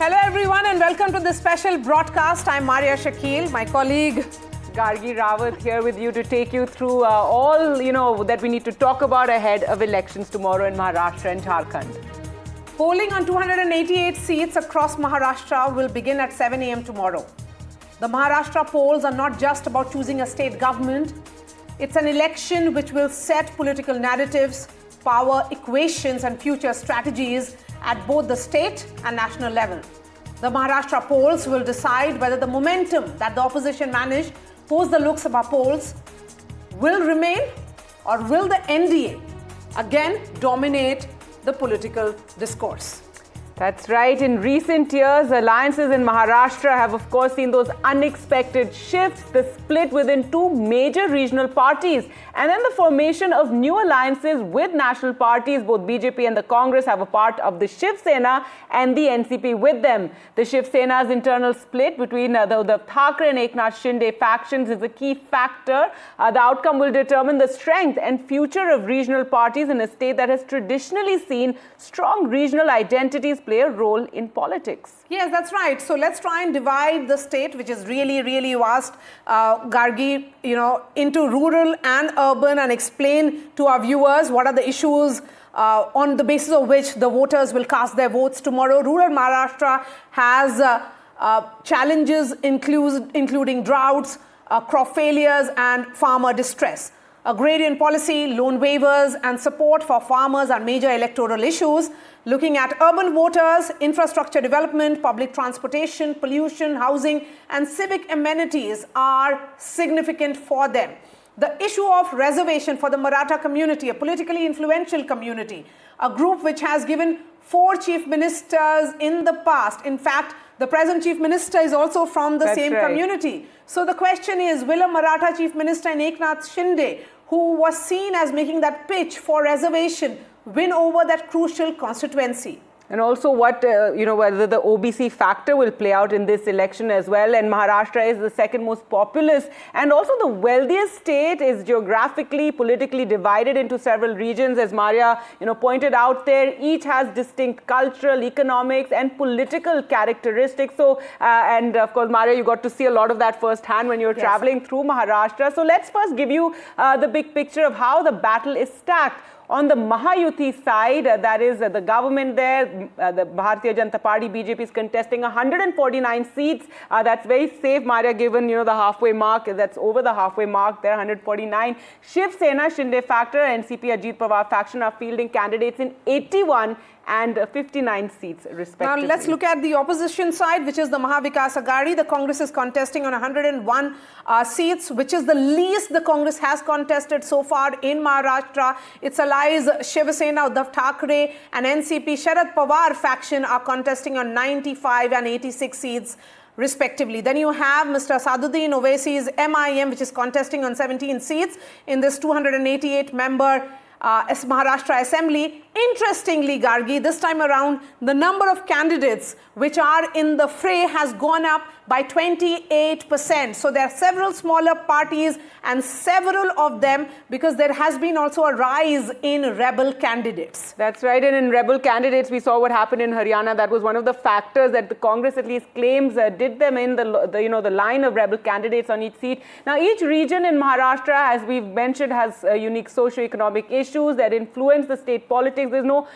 Hello everyone and welcome to this special broadcast. I'm Maria Shakil, my colleague Gargi Rawat here with you to take you through all that we need to talk about ahead of elections tomorrow in Maharashtra and Jharkhand. Polling on 288 seats across Maharashtra will begin at 7 a.m. tomorrow. The Maharashtra polls are not just about choosing a state government. It's an election which will set political narratives, power equations and future strategies at both the state and national level. The Maharashtra polls will decide whether the momentum that the opposition managed post the Lok Sabha polls will remain or will the NDA again dominate the political discourse. That's right. In recent years, alliances in Maharashtra have, of course, seen those unexpected shifts, the split within two major regional parties, and then the formation of new alliances with national parties. Both BJP and the Congress have a part of the Shiv Sena and the NCP with them. The Shiv Sena's internal split between the Uddhav Thackeray and Eknath Shinde factions is a key factor. The outcome will determine the strength and future of regional parties in a state that has traditionally seen strong regional identities play a role in politics. Yes, that's right. So let's try and divide the state, which is really, really vast, Gargi, into rural and urban, and explain to our viewers what are the issues on the basis of which the voters will cast their votes tomorrow. Rural Maharashtra has challenges including droughts, crop failures and farmer distress. Agrarian policy, loan waivers and support for farmers are major electoral issues. Looking at urban voters, infrastructure development, public transportation, pollution, housing and civic amenities are significant for them. The issue of reservation for the Maratha community, a politically influential community, a group which has given 4 chief ministers in the past. In fact, the present chief minister is also from the same community. So the question is, will a Maratha chief minister in Eknath Shinde, who was seen as making that pitch for reservation, win over that crucial constituency? And also whether the OBC factor will play out in this election as well. And Maharashtra is the second most populous and also the wealthiest state, is geographically, politically divided into several regions. As Maria, pointed out there, each has distinct cultural, economics and political characteristics. So, and of course, Maria, you got to see a lot of that firsthand when you're traveling through Maharashtra. So let's first give you the big picture of how the battle is stacked. On the Mahayuti side, that is the government there, the Bharatiya Janata Party, BJP is contesting 149 seats. That's very safe, Maria, given, the halfway mark. That's over the halfway mark there, 149. Shiv Sena, Shinde factor, NCP, Ajit Pawar faction are fielding candidates in 81 and 59 seats, respectively. Now, let's look at the opposition side, which is the Maha Vikas Aghadi. The Congress is contesting on 101 seats, which is the least the Congress has contested so far in Maharashtra. Its allies Shiv Sena, Uddhav Thackeray and NCP Sharad Pawar faction are contesting on 95 and 86 seats, respectively. Then you have Mr. Saduddin Owaisi's MIM, which is contesting on 17 seats in this 288-member Maharashtra Assembly. Interestingly, Gargi, this time around, the number of candidates which are in the fray has gone up by 28%. So there are several smaller parties and several of them, because there has been also a rise in rebel candidates. That's right. And in rebel candidates, we saw what happened in Haryana. That was one of the factors that the Congress at least claims did them in the line of rebel candidates on each seat. Now, each region in Maharashtra, as we've mentioned, has unique socio-economic issues that influence the state politics. There's no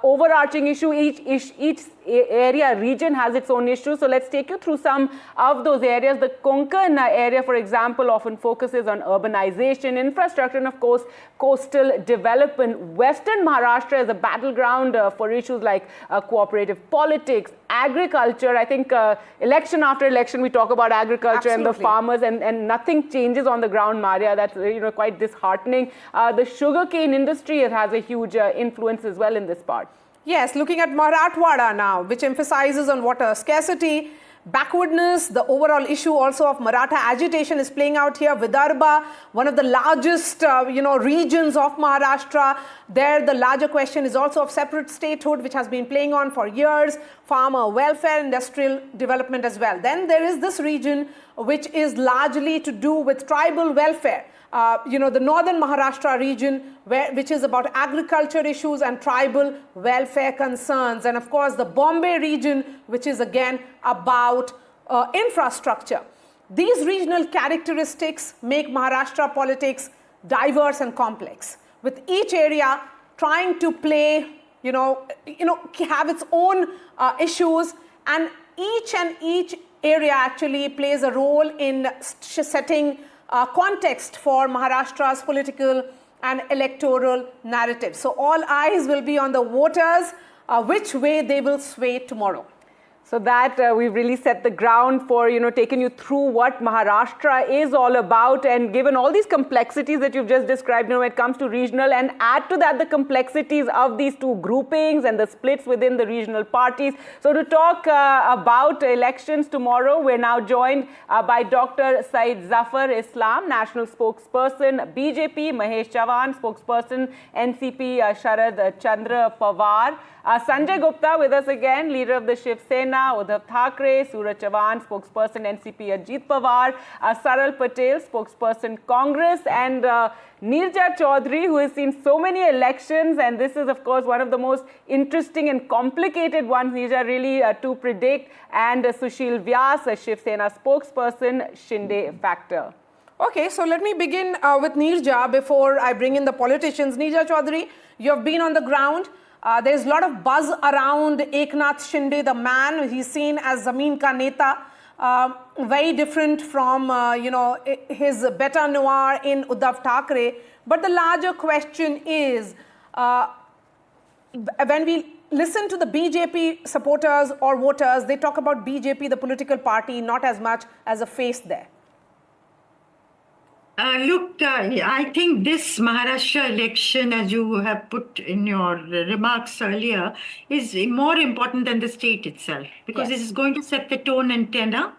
overarching issue. Each region has its own issues. So let's take you through some of those areas. The Konkan area, for example, often focuses on urbanization, infrastructure, and of course, coastal development. Western Maharashtra is a battleground for issues like cooperative politics, agriculture. I think election after election, we talk about agriculture and the farmers, and nothing changes on the ground, Maria. That's quite disheartening. The sugarcane industry has a huge influence as well in this part. Yes, looking at Marathwada now, which emphasizes on water scarcity, backwardness. The overall issue also of Maratha agitation is playing out here. Vidarbha, one of the largest regions of Maharashtra. There, the larger question is also of separate statehood, which has been playing on for years. Farmer welfare, industrial development as well. Then there is this region which is largely to do with tribal welfare. the northern Maharashtra region, which is about agriculture issues and tribal welfare concerns. And of course, the Bombay region, which is again about infrastructure. These regional characteristics make Maharashtra politics diverse and complex, with each area trying to play, have its own issues, and each area actually plays a role in setting context for Maharashtra's political and electoral narrative. So all eyes will be on the voters, which way they will sway tomorrow. So that we've really set the ground for, taken you through what Maharashtra is all about, and given all these complexities that you've just described, when it comes to regional, and add to that the complexities of these two groupings and the splits within the regional parties. So to talk about elections tomorrow, we're now joined by Dr. Syed Zafar Islam, National Spokesperson, BJP, Mahesh Chavan, Spokesperson, NCP, Sharad Chandra Pawar. Sanjay Gupta with us again, leader of the Shiv Sena, Uddhav Thackeray, Suraj Chavan, spokesperson NCP, Ajit Pawar, Saral Patel, spokesperson Congress, and Neerja Chaudhary, who has seen so many elections, and this is of course one of the most interesting and complicated ones, Neerja, really to predict, and Sushil Vyas, a Shiv Sena spokesperson, Shinde factor. Okay, so let me begin with Neerja before I bring in the politicians. Neerja Chaudhary, you have been on the ground. There's a lot of buzz around Eknath Shinde, the man. He's seen as Zameen Ka Neta, very different from, his beta noir in Uddhav Thackeray. But the larger question is, when we listen to the BJP supporters or voters, they talk about BJP, the political party, not as much as a face there. Look, I think this Maharashtra election, as you have put in your remarks earlier, is more important than the state itself, because Yes. it is going to set the tone and tenor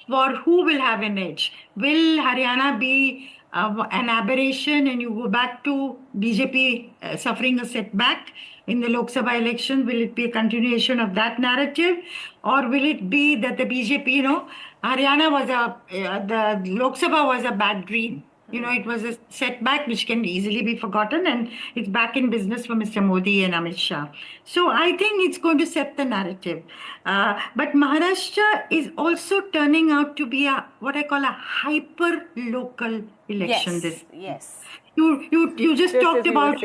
for who will have an edge. Will Haryana be an aberration and you go back to BJP suffering a setback in the Lok Sabha election? Will it be a continuation of that narrative? Or will it be that the BJP, Haryana was the Lok Sabha was a bad dream. It was a setback which can easily be forgotten, and it's back in business for Mr. Modi and Amit Shah. So I think it's going to set the narrative. But Maharashtra is also turning out to be what I call a hyper-local election. Yes. You just talked about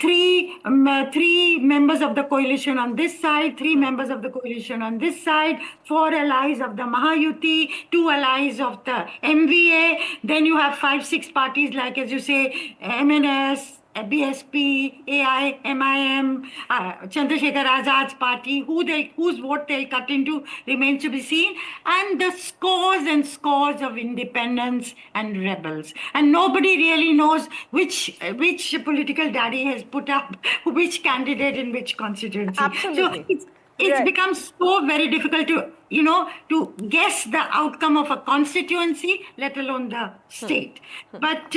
three members of the coalition on this side, three members of the coalition on this side, 4 allies of the Mahayuti, 2 allies of the MVA. Then you have 5-6 parties like, as you say, MNS, BSP, AI, MIM, Chandrasekhar Azad's party, whose vote they'll cut into remains to be seen, and the scores and scores of independents and rebels. And nobody really knows which political daddy has put up which candidate in which constituency. Absolutely. So it's become so very difficult to guess the outcome of a constituency, let alone the state. But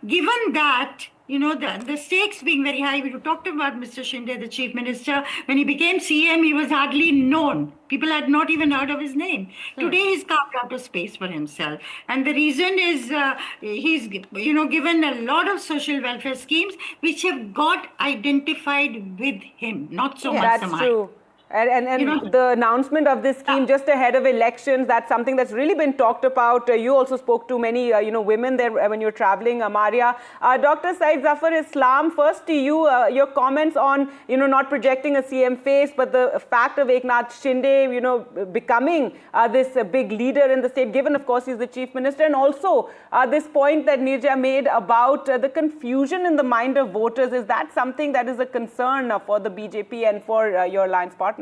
given that, the stakes being very high, we talked about Mr. Shinde, the chief minister. When he became CM, he was hardly known. People had not even heard of his name. Today, he's carved out a space for himself. And the reason is he's, given a lot of social welfare schemes which have got identified with him, not so much That's true. And the announcement of this scheme just ahead of elections, that's something that's really been talked about. You also spoke to many, women there when you're traveling, Maria. Dr. Syed Zafar Islam, first to you, your comments on, not projecting a CM face, but the fact of Eknath Shinde, becoming this big leader in the state, given, of course, he's the chief minister, and also this point that Neerja made about the confusion in the mind of voters. Is that something that is a concern for the BJP and for your alliance partners?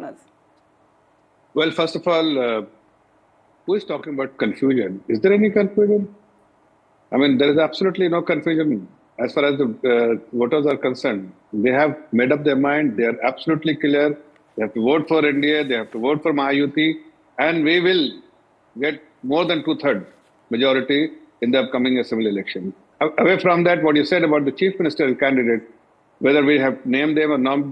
Well, first of all, who is talking about confusion? Is there any confusion? I mean, there is absolutely no confusion as far as the voters are concerned. They have made up their mind. They are absolutely clear. They have to vote for India. They have to vote for Mahayuti. And we will get more than 2/3 majority in the upcoming assembly election. Away from that, what you said about the chief ministerial candidate, whether we have named them or not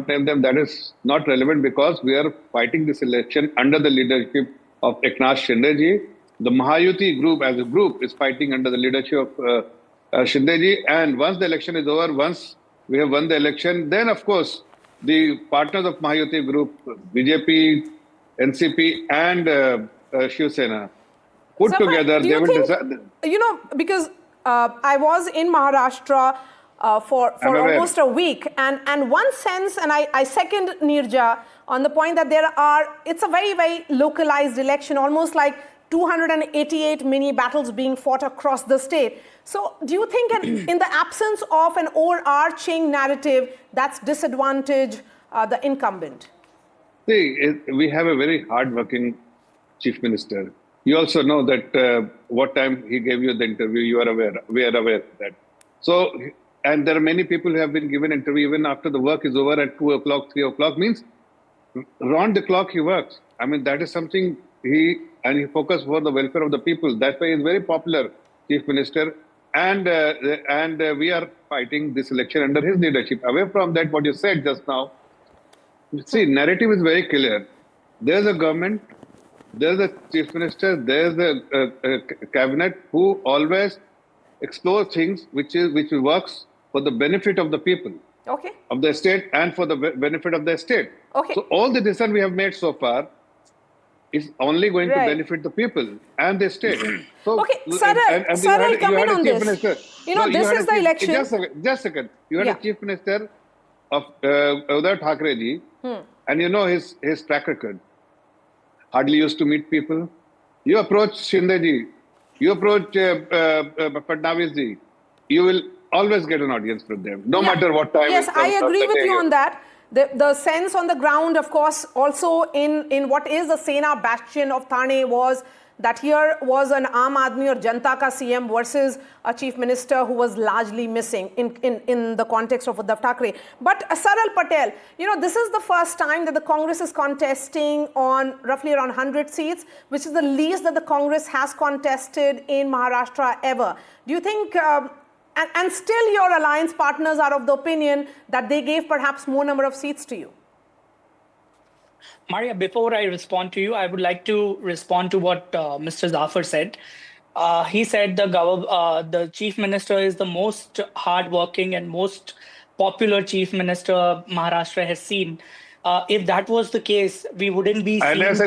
named them, that is not relevant, because we are fighting this election under the leadership of Eknath Shinde ji. The Mahayuti group as a group is fighting under the leadership of Shindeji. And once the election is over, once we have won the election, then of course the partners of Mahayuti group, BJP, NCP and Shiv Sena, put Zafar, together, do they you will think, decide. because I was in Maharashtra for almost a week, and one sense, and I second Nirja on the point that it's a very, very localized election, almost like 288 mini battles being fought across the state. So do you think in the absence of an overarching narrative, that's disadvantage the incumbent? See, we have a very hard-working chief minister. You also know that what time he gave you the interview, you are aware, we are aware of that. So, and there are many people who have been given interview even after the work is over at 2 o'clock, 3 o'clock, means round the clock he works. I mean, that is something he focused for the welfare of the people. That's why he is very popular chief minister. And we are fighting this election under his leadership. Away from that, what you said just now, see, narrative is very clear. There's a government, there's a chief minister, there's a cabinet who always explores things which works for the benefit of the people, Okay. of the state, and for the benefit of the state. Okay. So all the decision we have made so far is only going to benefit the people and the state. So, okay, Saral, come in on this. Minister. This is the election. Just a second. You had a chief minister of Uddhav Thackeray ji, and you know his track record. Hardly used to meet people. You approach Shinde ji, you approach Fadnavis ji, you will always get an audience from them, no matter what time. Yes, I agree with you on that. The sense on the ground, of course, also in what is the Sena bastion of Thane was that here was an Aam Aadmi or Janta ka CM versus a chief minister who was largely missing in the context of Uddhav Thackeray. But Saral Patel, this is the first time that the Congress is contesting on roughly around 100 seats, which is the least that the Congress has contested in Maharashtra ever. Do you think... And still your alliance partners are of the opinion that they gave perhaps more number of seats to you. Maria, before I respond to you, I would like to respond to what Mr. Zafar said. He said the chief minister is the most hardworking and most popular chief minister Maharashtra has seen. If that was the case, we wouldn't be seeing the videos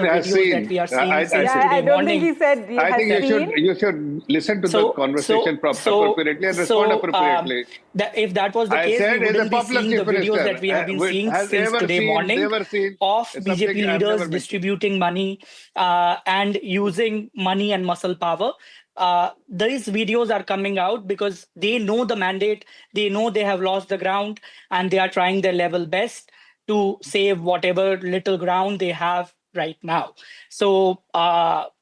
that we are seeing since today morning. I don't think he said he I has think seen. you should listen to the conversation appropriately and respond appropriately. If that was the case, we wouldn't be seeing the videos that we have been seeing since today morning of BJP leaders distributing money and using money and muscle power. These videos are coming out because they know the mandate, they know they have lost the ground, and they are trying their level best to save whatever little ground they have right now. So,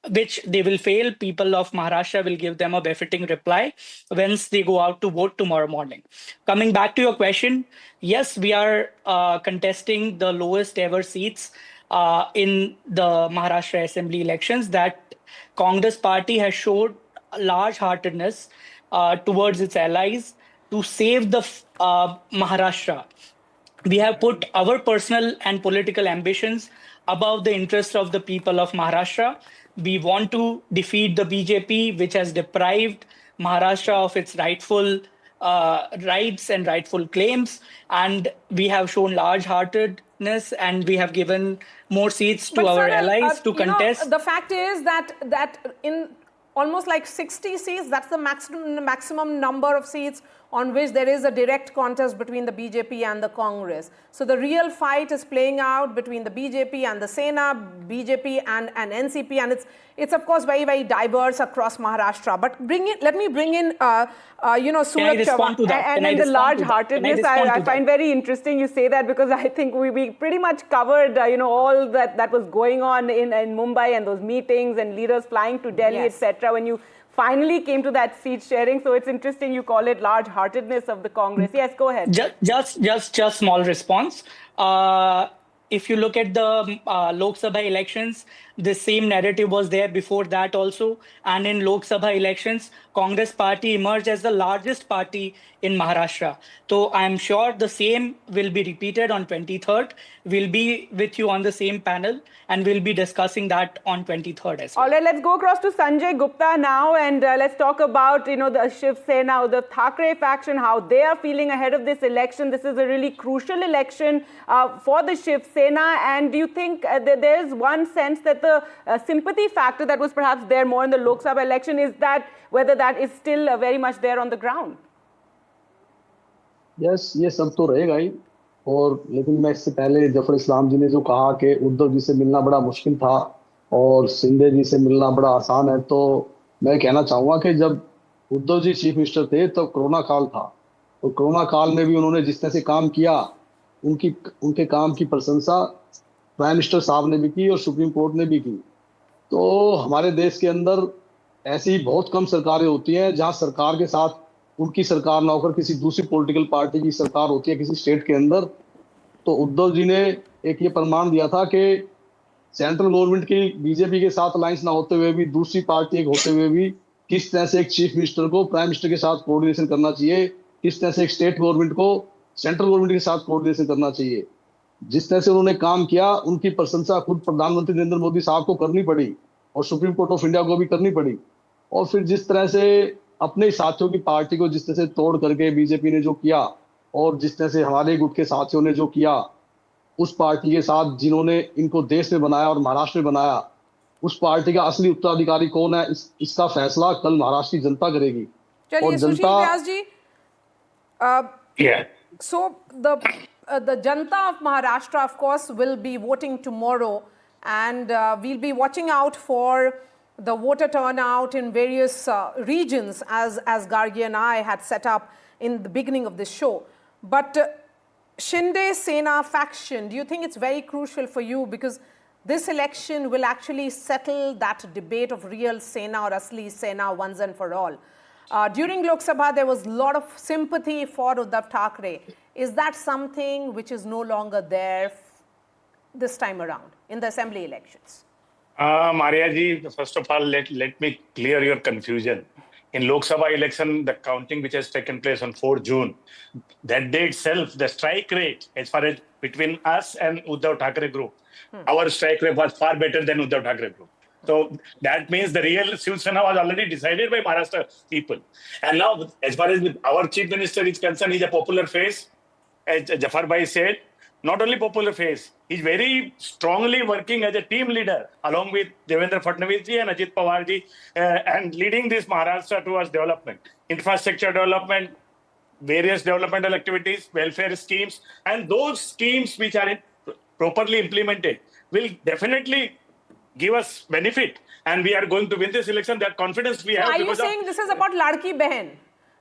which they will fail. People of Maharashtra will give them a befitting reply once they go out to vote tomorrow morning. Coming back to your question, yes, we are contesting the lowest ever seats in the Maharashtra Assembly elections. That Congress party has showed large-heartedness towards its allies to save the Maharashtra. We have put our personal and political ambitions above the interests of the people of Maharashtra. We want to defeat the BJP, which has deprived Maharashtra of its rightful rights and rightful claims. And we have shown large-heartedness, and we have given more seats to our allies to contest. The fact is that in almost like 60 seats, that's the maximum number of seats on which there is a direct contest between the BJP and the Congress. So the real fight is playing out between the BJP and the Sena, BJP and NCP, and it's of course very, very diverse across Maharashtra. But let me bring in Surat Chauhan. And the large-heartedness, I find very interesting you say that, because I think we pretty much covered all that was going on in Mumbai, and those meetings and leaders flying to Delhi, etc. When you finally came to that seat sharing. So it's interesting you call it large-heartedness of the Congress. Yes, go ahead. Just small response. If you look at the Lok Sabha elections, The same narrative was there before that also. And in Lok Sabha elections, Congress party emerged as the largest party in Maharashtra. So I'm sure the same will be repeated on 23rd. We'll be with you on the same panel and we'll be discussing that on 23rd as well. All right, let's go across to Sanjay Gupta now and let's talk about, the Shiv Sena, the Thackeray faction, how they are feeling ahead of this election. This is a really crucial election for the Shiv Sena. And do you think that there is one sense that the sympathy factor that was perhaps there more in the Lok Sabha election, is that whether that is still very much there on the ground? Yes, ये सब तो रहेगा ही। और लेकिन मैं इससे पहले जफर इस्लाम जी ने जो कहा कि उद्धव जी से मिलना बड़ा मुश्किल था और शिंदे जी से मिलना बड़ा आसान है, तो मैं कहना चाहूँगा कि जब उद्धव जी चीफ मिनिस्टर थे तब कोरोना काल था, तो कोरोना काल में भी उन्होंने जिस तरह से काम किया, उनके काम की प्रशंसा प्राइम मिनिस्टर साहब ने भी की और सुप्रीम कोर्ट ने भी की। तो हमारे देश के अंदर ऐसी बहुत कम सरकारें होती हैं जहाँ सरकार के साथ उनकी सरकार ना होकर किसी दूसरी पॉलिटिकल पार्टी की सरकार होती है किसी स्टेट के अंदर। तो उद्धव जी ने एक ये प्रमाण दिया था कि सेंट्रल गवर्नमेंट की बीजेपी के साथ अलायंस ना होते हुए भी, दूसरी पार्टी एक होते हुए भी, किस तरह से एक चीफ मिनिस्टर को प्राइम मिनिस्टर के साथ कोऑर्डिनेशन करना चाहिए, किस तरह से एक स्टेट गवर्नमेंट को सेंट्रल गवर्नमेंट के साथ कोऑर्डिनेशन करना चाहिए। जिस तरह से उन्होंने काम किया, उनकी प्रशंसा खुद प्रधानमंत्री नरेंद्र मोदी साहब को करनी पड़ी और सुप्रीम कोर्ट ऑफ इंडिया को भी करनी पड़ी। और फिर जिस तरह से अपने साथियों की पार्टी को जिस तरह से तोड़ करके बीजेपी ने जो किया और जिस तरह से हमारे गुट के साथियों ने जो किया, उस पार्टी के साथ जिन्होंने इनको देश में बनाया और महाराष्ट्र में बनाया, उस पार्टी का असली उत्तराधिकारी कौन है, इसका फैसला कल महाराष्ट्र की जनता करेगी। चलिए सुशील व्यास जी, so the Janta of Maharashtra, of course, will be voting tomorrow, and we'll be watching out for the voter turnout in various regions, as Gargi and I had set up in the beginning of this show. But Shinde Sena faction, do you think it's very crucial for you, because this election will actually settle that debate of real Sena or Asli Sena once and for all? During Lok Sabha, there was a lot of sympathy for Uddhav Thackeray. Is that something which is no longer there this time around in the assembly elections? Maria ji, first of all, let me clear your confusion. In Lok Sabha election, the counting which has taken place on 4 June, that day itself, the strike rate as far as between us and Uddhav Thackeray group, our strike rate was far better than Uddhav Thackeray group. So that means the real Shiv Sena was already decided by Maharashtra people. And now, as far as our chief minister is concerned, he's a popular face. As Jafar Bhai said, not only popular face, he's very strongly working as a team leader along with Devendra Fadnavis ji and Ajit Pawar ji, and leading this Maharashtra towards development, infrastructure development, various developmental activities, welfare schemes, and those schemes which are properly implemented will definitely give us benefit, and we are going to win this election. That confidence we have. Are you saying this is about Ladki Behan?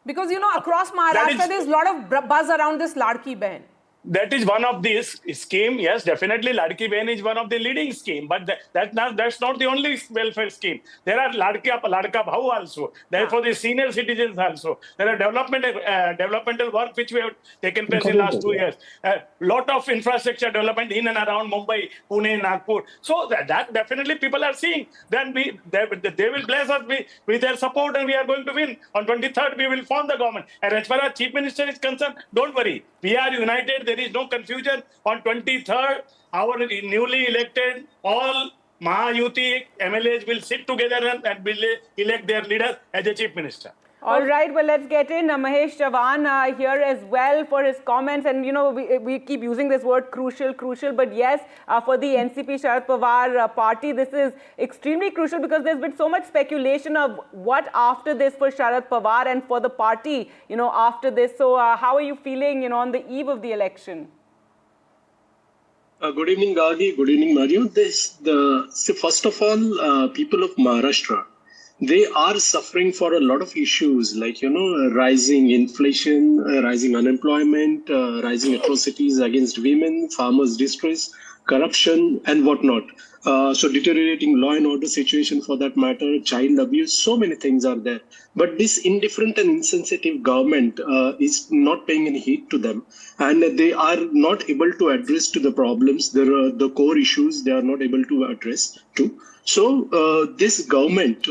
Because, you know, across Maharashtra, there's a lot of buzz around this Ladki Behan. That is one of these scheme. Yes, definitely Ladki Behan is one of the leading scheme, but that's not the only welfare scheme. There are Ladka Bhau also. Therefore, the senior citizens also. There are developmental work which we have taken place in the last 2 years. Lot of infrastructure development in and around Mumbai, Pune, Nagpur. So that definitely people are seeing. Then they will bless us with their support, and we are going to win. On 23rd, we will form the government. And as far as Chief Minister is concerned, don't worry. We are united. There is no confusion. On 23rd, our newly elected, all Mahayuti MLAs will sit together and will elect their leader as a chief minister. All right, well, let's get in Mahesh Chavan here as well for his comments. And, you know, we keep using this word crucial, but yes, for the NCP Sharad Pawar party, this is extremely crucial because there's been so much speculation of what after this for Sharad Pawar and for the party, you know, after this. So how are you feeling, you know, on the eve of the election? Good evening, Gargi. Good evening, Mario. First of all, people of Maharashtra, they are suffering for a lot of issues like, rising inflation, rising unemployment, rising atrocities against women, farmers' distress, corruption, and whatnot. So deteriorating law and order situation for that matter, child abuse, so many things are there. But this indifferent and insensitive government is not paying any heed to them. And they are not able to address to the problems, the core issues they are not able to address to. So this government,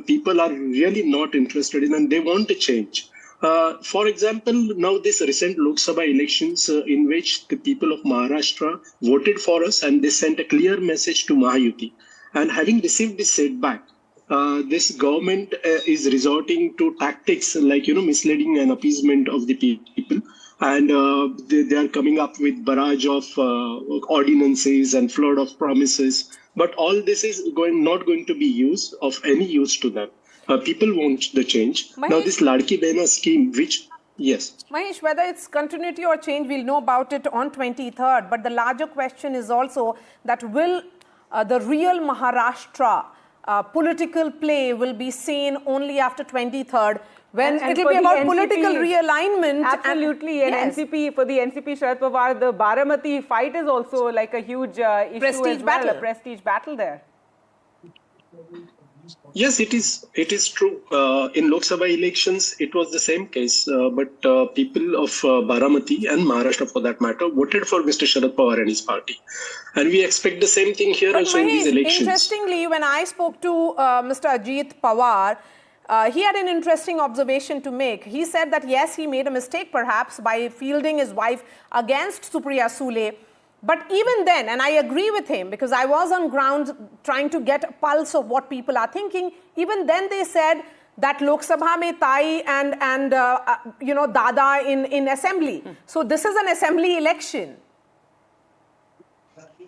people are really not interested in, and they want to change. For example, now this recent Lok Sabha elections in which the people of Maharashtra voted for us and they sent a clear message to Mahayuti. And having received this setback, this government is resorting to tactics like, misleading and appeasement of the people. And they are coming up with barrage of ordinances and flood of promises. But all this is not going to be of any use to them. People want the change. Mahesh, now this Ladki Behna scheme, which, yes. Mahesh, whether it's continuity or change, we'll know about it on 23rd. But the larger question is also that will the real Maharashtra political play will be seen only after 23rd, when it will be about NCP, political realignment. Absolutely. And yes. for the NCP, Sharad Pawar, the Baramati fight is also like a huge issue prestige as well, battle. A prestige battle there. Yes, it is true. In Lok Sabha elections, it was the same case. But people of Baramati and Maharashtra, for that matter, voted for Mr. Sharad Pawar and his party. And we expect the same thing here also in these elections. Interestingly, when I spoke to Mr. Ajit Pawar, he had an interesting observation to make. He said that, yes, he made a mistake perhaps by fielding his wife against Supriya Sule. But even then, and I agree with him because I was on ground trying to get a pulse of what people are thinking, even then they said that Lok Sabha mein Tai and Dada in assembly. So this is an assembly election.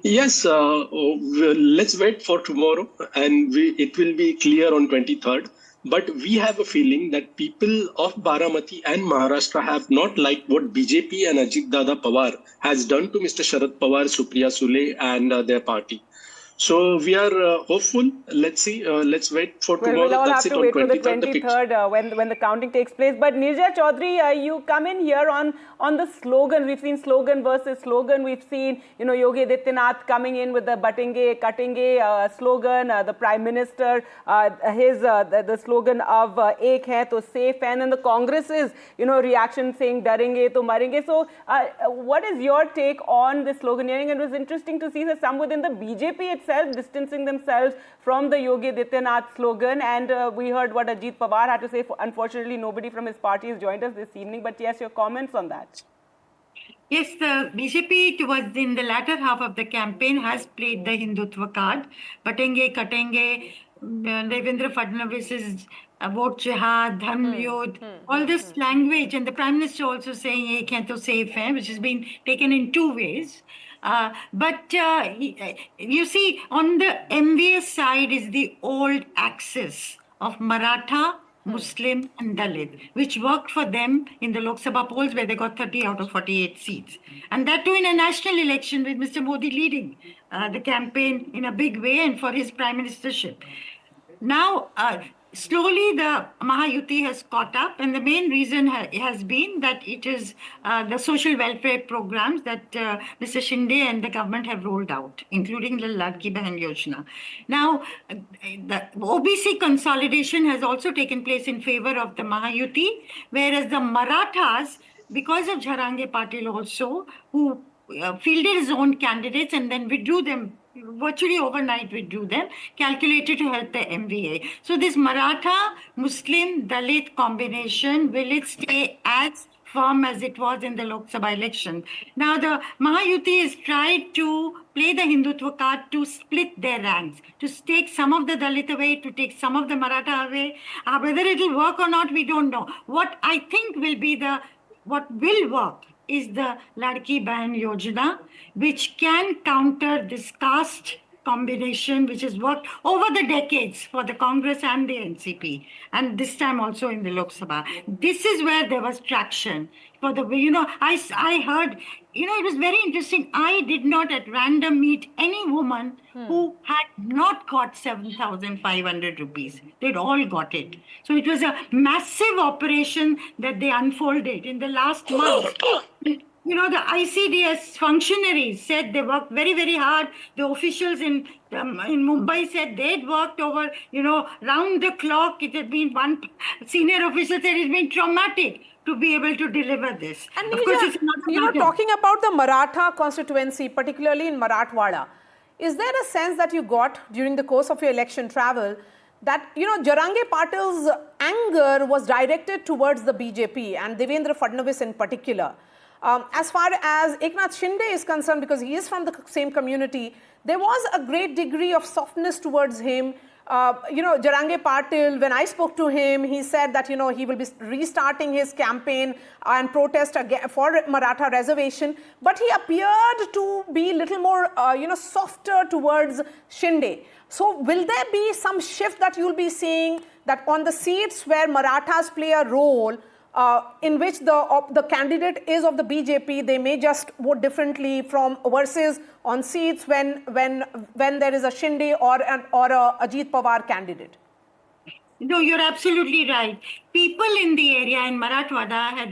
Yes, let's wait for tomorrow and it will be clear on 23rd. But we have a feeling that people of Baramati and Maharashtra have not liked what BJP and Ajit Dada Pawar has done to Mr. Sharad Pawar, Supriya Sule and their party. So we are hopeful. Let's see. Let's wait for tomorrow. We'll all That's have to wait for the 23rd when the counting takes place. But Nirja Chaudhary, you come in here on the slogan. We've seen slogan versus slogan. We've seen Yogi Adityanath coming in with the Batenge Katenge slogan. The Prime Minister, the slogan of Ek hai to safe, and then the Congress's reaction saying Darenge to Marenge. So what is your take on this sloganeering? It was interesting to see that some within the BJP distancing themselves from the Yogi Adityanath slogan, and we heard what Ajit Pawar had to say. Unfortunately, nobody from his party has joined us this evening, but yes, your comments on that. Yes, the BJP towards in the latter half of the campaign has played the Hindutva card. Batenge, Katenge, Devendra Fadnavis's vote jihad, dharm yodh, all this language, and the Prime Minister also saying ek hai to safe hai, which has been taken in two ways. But you see, on the MVS side is the old axis of Maratha, Muslim and Dalit, which worked for them in the Lok Sabha polls where they got 30 out of 48 seats. And that too in a national election with Mr. Modi leading the campaign in a big way and for his prime ministership. Now, slowly the Mahayuti has caught up, and the main reason has been that it is the social welfare programs that Mr. Shinde and the government have rolled out, including the Ladki Behan Yojana. Now, the OBC consolidation has also taken place in favor of the Mahayuti, whereas the Marathas, because of Jharange Patil also, who fielded his own candidates and then withdrew them, virtually overnight withdrew them, calculated to help the MVA. So this Maratha, Muslim, Dalit combination, will it stay as firm as it was in the Lok Sabha election? Now the Mahayuti has tried to play the Hindutva card to split their ranks, to take some of the Dalit away, to take some of the Maratha away. Whether it will work or not, we don't know. What I think what will work is the Ladki Behan Yojana, which can counter this caste combination which has worked over the decades for the Congress and the NCP, and this time also in the Lok Sabha. This is where there was traction. For the, I heard, it was very interesting. I did not at random meet any woman who had not got 7,500 rupees. They'd all got it. So it was a massive operation that they unfolded in the last month. The ICDS functionaries said they worked very, very hard. The officials in Mumbai said they'd worked over, round the clock. It had been, one senior official said it's been traumatic to be able to deliver this. And of course, it's talking about the Maratha constituency, particularly in Marathwada, is there a sense that you got during the course of your election travel that, Jarange Patil's anger was directed towards the BJP and Devendra Fadnavis in particular? As far as Eknath Shinde is concerned, because he is from the same community, there was a great degree of softness towards him. Jarange Patil, when I spoke to him, he said that, he will be restarting his campaign and protest for Maratha reservation. But he appeared to be a little more, softer towards Shinde. So will there be some shift that you'll be seeing that on the seats where Marathas play a role, in which the candidate is of the BJP, they may just vote differently from versus on seats when there is a Shinde or a Ajit Pawar candidate? No, you're absolutely right. People in the area in Marathwada had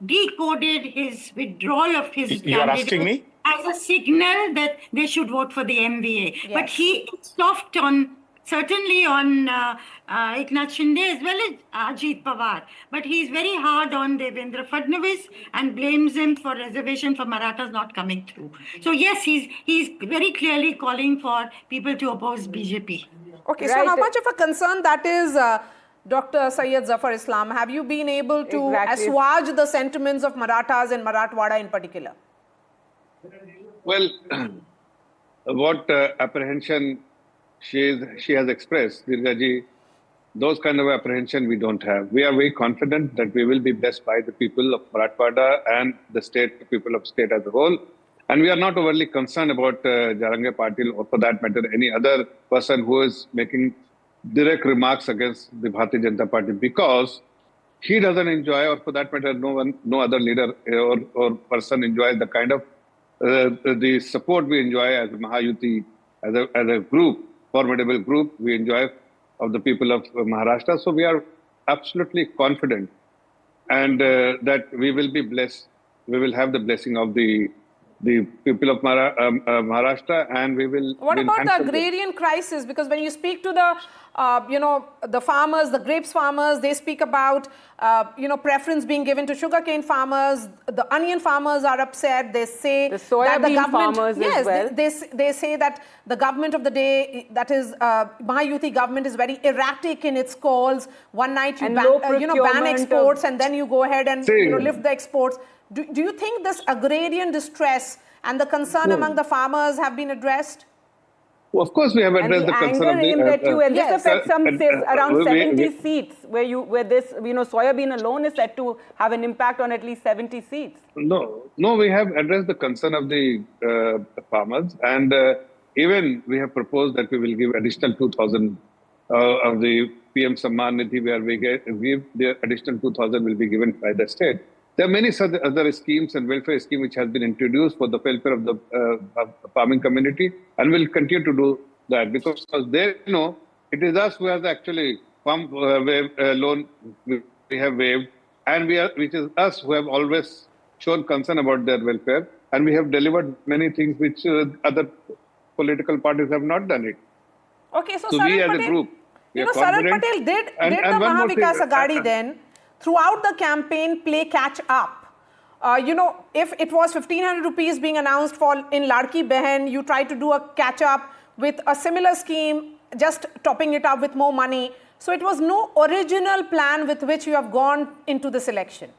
decoded his withdrawal of his You are asking me? as a signal that they should vote for the MVA. Yes. But he is soft certainly on Eknath Shinde as well as Ajit Pawar. But he's very hard on Devendra Fadnavis and blames him for reservation for Marathas not coming through. So yes, he's very clearly calling for people to oppose BJP. Okay, so how much of a concern that is, Dr. Syed Zafar Islam? Have you been able to assuage the sentiments of Marathas in Marathwada in particular? Well, what apprehension she has expressed, Dirgaji, those kind of apprehension we don't have. We are very confident that we will be blessed by the people of Marathwada and the people of state as a whole. And we are not overly concerned about Jarange Patil or for that matter any other person who is making direct remarks against the Bharatiya Janata Party, because he doesn't enjoy, or for that matter no other leader or person enjoys the kind of the support we enjoy as Mahayuti, as a group, formidable group we enjoy of the people of Maharashtra. So we are absolutely confident and that we will be blessed. We will have the blessing of the people of Maharashtra, and we will... What about the agrarian crisis? Because when you speak to the farmers, the grapes farmers, they speak about, preference being given to sugarcane farmers. The onion farmers are upset. They say the soybean farmers as well. They say that the government of the day, that is Mahayuti government, is very erratic in its calls. One night you ban exports and then you go ahead and lift the exports. Do you think this agrarian distress and the concern among the farmers have been addressed? Well, of course, we have addressed the concern of and this affects around 70 seats, where this soybean alone is said to have an impact on at least 70 seats. No, we have addressed the concern of the farmers, and even we have proposed that we will give additional 2,000 of the PM Samman Nidhi, where we give the additional 2,000 will be given by the state. There are many other schemes and welfare schemes which have been introduced for the welfare of the farming community, and will continue to do that, because they know it is us who has actually farm loan we have waived, and which is us who have always shown concern about their welfare, and we have delivered many things which other political parties have not done it. Okay, so we as a group, Saran Patel did the Maha Vikas Aghadi then, throughout the campaign, play catch up. If it was 1,500 rupees being announced in Ladki Behan, you try to do a catch up with a similar scheme, just topping it up with more money. So it was no original plan with which you have gone into this election.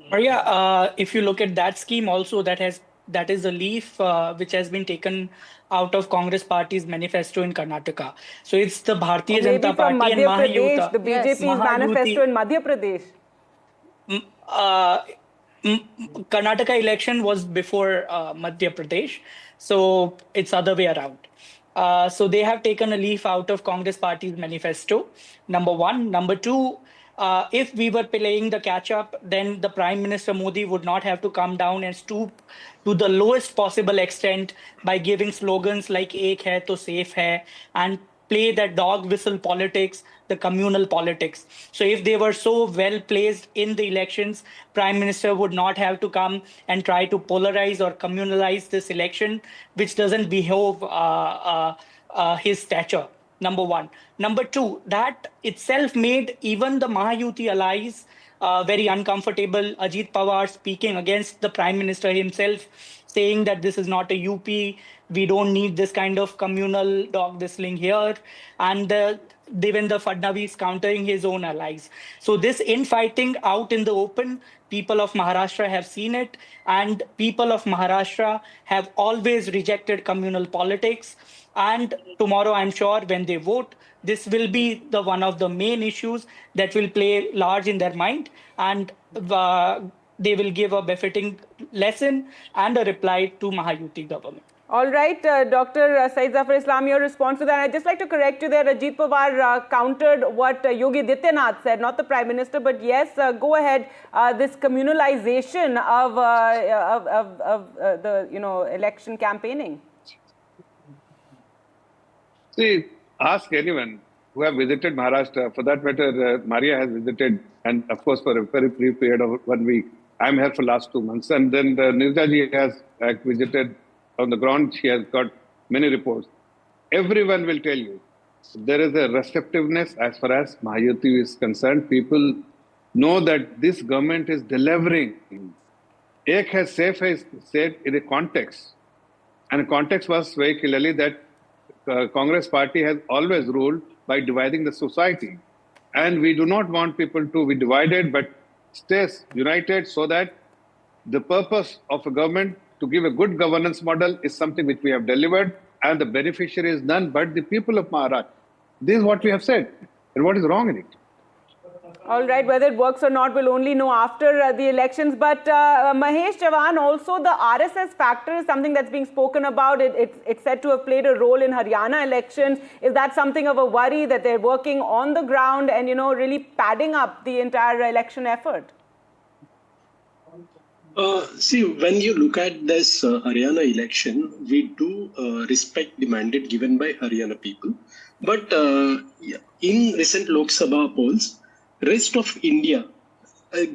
Maria, if you look at that scheme also, that is a leaf which has been taken out of Congress Party's manifesto in Karnataka. So it's the Bharatiya Janata Party and Mahayuti. The BJP's manifesto in Madhya Pradesh. Karnataka election was before Madhya Pradesh, so it's other way around. So they have taken a leaf out of Congress Party's manifesto, number one. Number two, if we were playing the catch-up, then the Prime Minister Modi would not have to come down and stoop to the lowest possible extent by giving slogans like "Ek hai to safe hai" and play that dog whistle politics, the communal politics. So if they were so well placed in the elections, Prime Minister would not have to come and try to polarize or communalize this election, which doesn't behove his stature. Number one. Number two, that itself made even the Mahayuti allies very uncomfortable. Ajit Pawar speaking against the Prime Minister himself, saying that this is not a UP, we don't need this kind of communal dog whistling here. And Devendra Fadnavis countering his own allies. So this infighting out in the open, people of Maharashtra have seen it, and people of Maharashtra have always rejected communal politics. And tomorrow, I'm sure, when they vote, this will be the one of the main issues that will play large in their mind, and they will give a befitting lesson and a reply to Mahayuti government. All right, Dr. Syed Zafar Islam, your response to that. I'd just like to correct you there. Ajit Pawar countered what Yogi Adityanath said, not the Prime Minister, but yes, go ahead. This communalization of the election campaigning. See, ask anyone who have visited Maharashtra. For that matter, Maria has visited, and of course for a very brief period of 1 week. I'm here for the last 2 months, and then Nirja ji has visited on the ground. She has got many reports. Everyone will tell you there is a receptiveness as far as Mahayuti is concerned. People know that this government is delivering. Ek hai safe is said in a context, and the context was very clearly that Congress party has always ruled by dividing the society. And we do not want people to be divided, but stay united so that the purpose of a government to give a good governance model is something which we have delivered, and the beneficiary is none but the people of Maharashtra. This is what we have said. And what is wrong in it? All right, whether it works or not, we'll only know after the elections. But Mahesh Chavan, also the RSS factor is something that's being spoken about. It's said to have played a role in Haryana elections. Is that something of a worry that they're working on the ground and, really padding up the entire election effort? See, when you look at this Haryana election, we do respect the mandate given by Haryana people. But in recent Lok Sabha polls, rest of India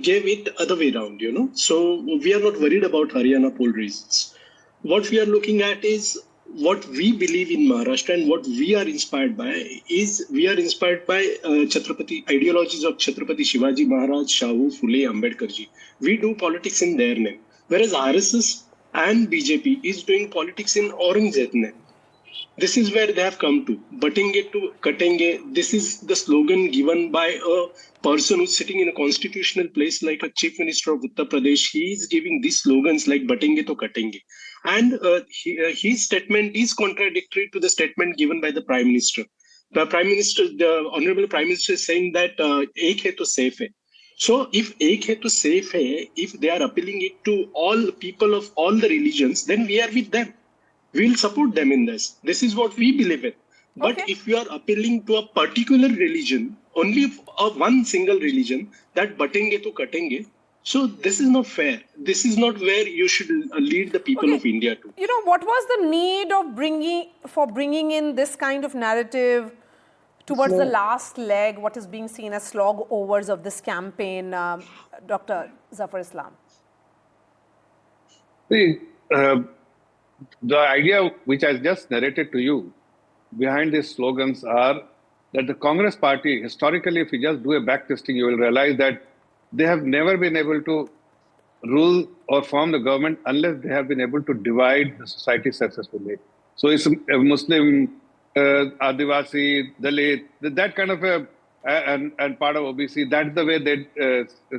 gave it other way around, So we are not worried about Haryana poll results. What we are looking at is what we believe in Maharashtra, and what we are inspired by is we are inspired by ideologies of Chhatrapati Shivaji Maharaj, Shahu, Phule, Ambedkar ji. We do politics in their name, whereas RSS and BJP is doing politics in Aurangzeb's name. This is where they have come to. Batenge to Katenge. This is the slogan given by a person who's sitting in a constitutional place like a Chief Minister of Uttar Pradesh. He is giving these slogans like Batenge to Katenge. And his statement is contradictory to the statement given by the Prime Minister. The Honorable Prime Minister is saying that Ek hai to safe hai. So if Ek hai to safe hai, if they are appealing it to all people of all the religions, then we are with them. We will support them in this. This is what we believe in. But if you are appealing to a particular religion, only one single religion, that batenge to katenge, so this is not fair. This is not where you should lead the people of India to. What was the need of bringing in this kind of narrative towards the last leg, what is being seen as slog overs of this campaign, Dr. Zafar Islam? See, the idea which I just narrated to you behind these slogans are that the Congress party, historically, if you just do a backtesting, you will realize that they have never been able to rule or form the government unless they have been able to divide the society successfully. So it's a Muslim, Adivasi, Dalit, that kind of and part of OBC, that's the way they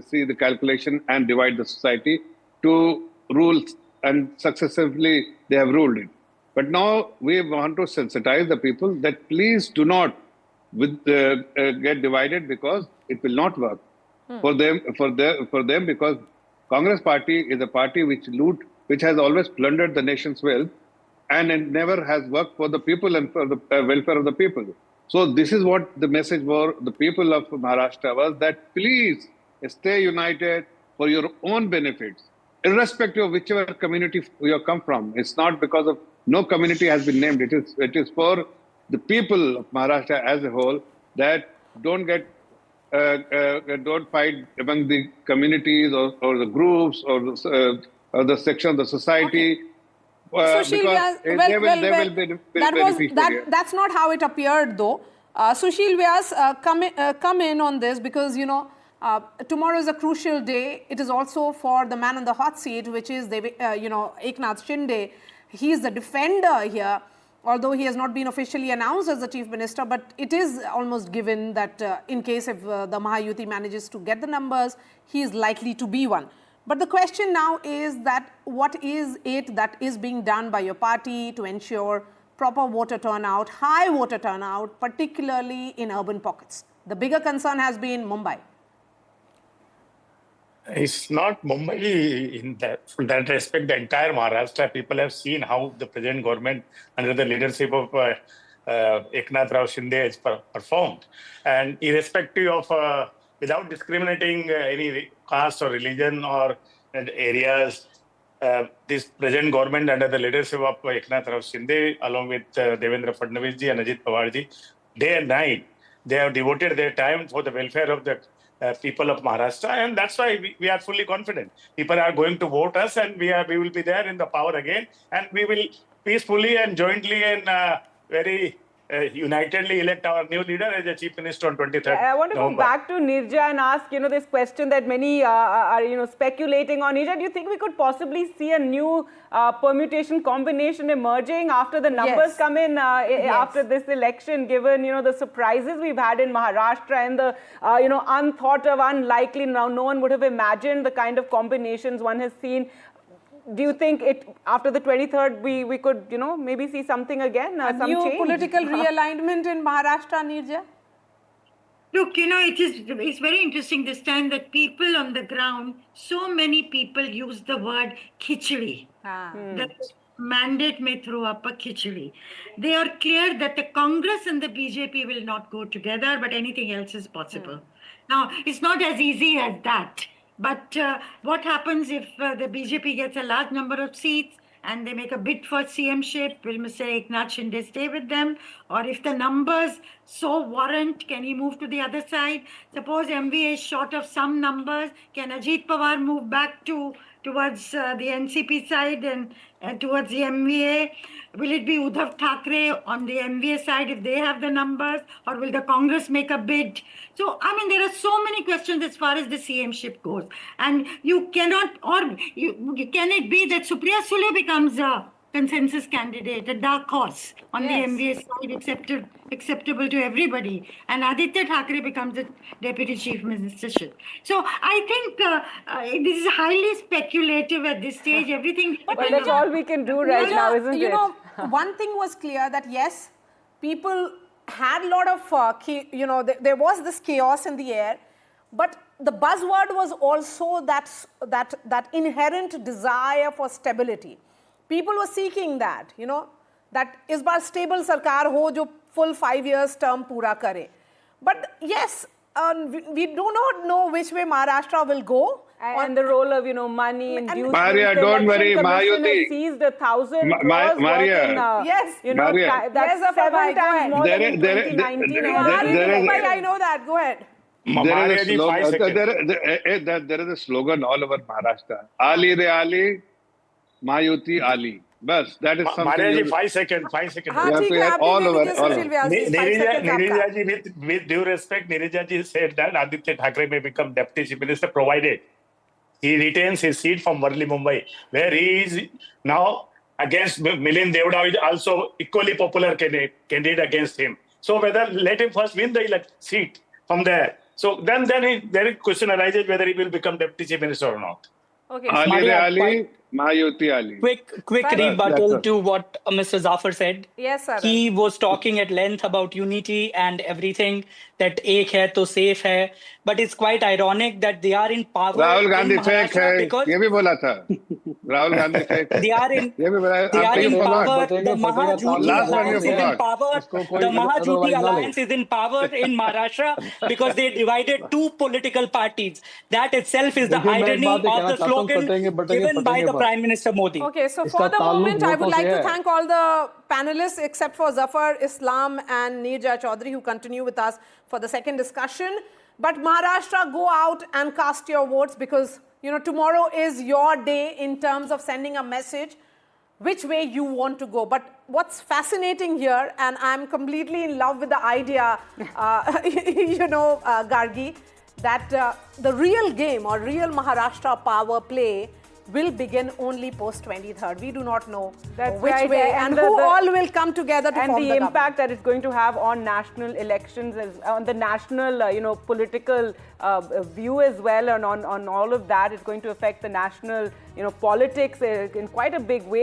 see the calculation and divide the society to rule, and successively they have ruled it. But now we want to sensitize the people that please do not get divided, because it will not work for them because Congress party is a party which has always plundered the nation's wealth, and it never has worked for the people and for the welfare of the people. So this is what the message for the people of Maharashtra was, that please stay united for your own benefits, irrespective of whichever community you come from. It's not because of no community has been named. It is for the people of Maharashtra as a whole, that don't fight among the communities or the groups or the section of the society. Sushil, Vyas, that's not how it appeared, though. Sushil Vyas, come in on this, because tomorrow is a crucial day. It is also for the man on the hot seat, which is Eknath Shinde. He is the defender here, although he has not been officially announced as the chief minister. But it is almost given that in case if the Mahayuti manages to get the numbers, he is likely to be one. But the question now is that what is it that is being done by your party to ensure proper voter turnout, high voter turnout, particularly in urban pockets? The bigger concern has been Mumbai. It's not Mumbai in that respect. The entire Maharashtra, people have seen how the present government under the leadership of Eknath Rao Shinde has performed. And irrespective of, without discriminating any caste or religion or areas, this present government under the leadership of Eknath Rao Shinde, along with Devendra Fadnavis ji and Ajit Pawar ji, day and night, they have devoted their time for the welfare of the people of Maharashtra, and that's why we are fully confident. People are going to vote us, and we will be there in the power again, and we will peacefully and jointly and very unitedly elect our new leader as a chief minister on 23rd. I want to go back to Nirja and ask, this question that many are, speculating on. Nirja, do you think we could possibly see a new permutation combination emerging after the numbers come in after this election, given, the surprises we've had in Maharashtra and the, unthought of, unlikely, now no one would have imagined the kind of combinations one has seen. Do you think after the 23rd we could, maybe see something again, some new change? Political realignment in Maharashtra, Nirja? Look, it's very interesting this time that people on the ground, so many people use the word khichdi. The mandate may throw up a khichdi. They are clear that the Congress and the BJP will not go together, but anything else is possible. Now, it's not as easy as that. But what happens if the BJP gets a large number of seats and they make a bid for CM-ship? Will Mr. Eknath Shinde stay with them? Or if the numbers so warrant, can he move to the other side? Suppose MVA is short of some numbers, can Ajit Pawar move back towards the NCP side and towards the MVA? Will it be Uddhav Thackeray on the MVA side if they have the numbers? Or will the Congress make a bid? So, there are so many questions as far as the CM-ship goes. And you cannot, can it be that Supriya Sule becomes a consensus candidate, a dark horse on the MVA side, acceptable to everybody, and Aditya Thackeray becomes the deputy chief ministership. So I think this is highly speculative at this stage. Everything. Well, that's all we can do right now, isn't it? One thing was clear, that yes, people had a lot of, there was this chaos in the air, but the buzzword was also that inherent desire for stability. People were seeking that, that is bar stable sarkar ho jo full 5 years term pura kare. But yes, we do not know which way Maharashtra will go. And the role of, money and dues. Maria, don't worry, Mahayuti seized 1,000 crores Maria, yes, Maria, that's 7 times more than in 2019. I know that. Go ahead. There is a slogan all over Maharashtra. Ali re Ali, Mahayuti Ali. Bas, that is something. Maharaj, 5 seconds. You have to hear all over. Nirija ji, with due respect, Nirija ji said that Aditya Thackeray may become deputy chief minister provided he retains his seat from Worli, Mumbai, where he is now against Milind Devda, is also equally popular candidate against him. So let him first win the seat from there. So then the question arises whether he will become deputy chief minister or not. Okay. Ali, Mahayuti Ali. Quick rebuttal to what Mr. Zafar said. Yes, sir. He was talking at length about unity and everything, that ek hai to safe hai. But it's quite ironic that they are in power Rahul Gandhi in fake Maharashtra hai. because ये भी बोला था. Rahul Gandhi fake hai. they are in power. The Mahayuti alliance is in power. The Mahayuti alliance is in power in Maharashtra because they divided two political parties. That itself is the irony of the slogan given by the Prime Minister Modi. Okay, so for the moment, I would like to thank all the panelists except for Zafar, Islam and Neerja Chaudhary who continue with us for the second discussion. But Maharashtra, go out and cast your votes because, you know, tomorrow is your day in terms of sending a message which way you want to go. But what's fascinating here, and I'm completely in love with the idea, Gargi, that the real game or real Maharashtra power play will begin only post 23rd. We do not know which way and who all will come together to form the government. And the impact that it's going to have on national elections, on the national, political view as well, and on all of that, it's going to affect the national, politics in quite a big way.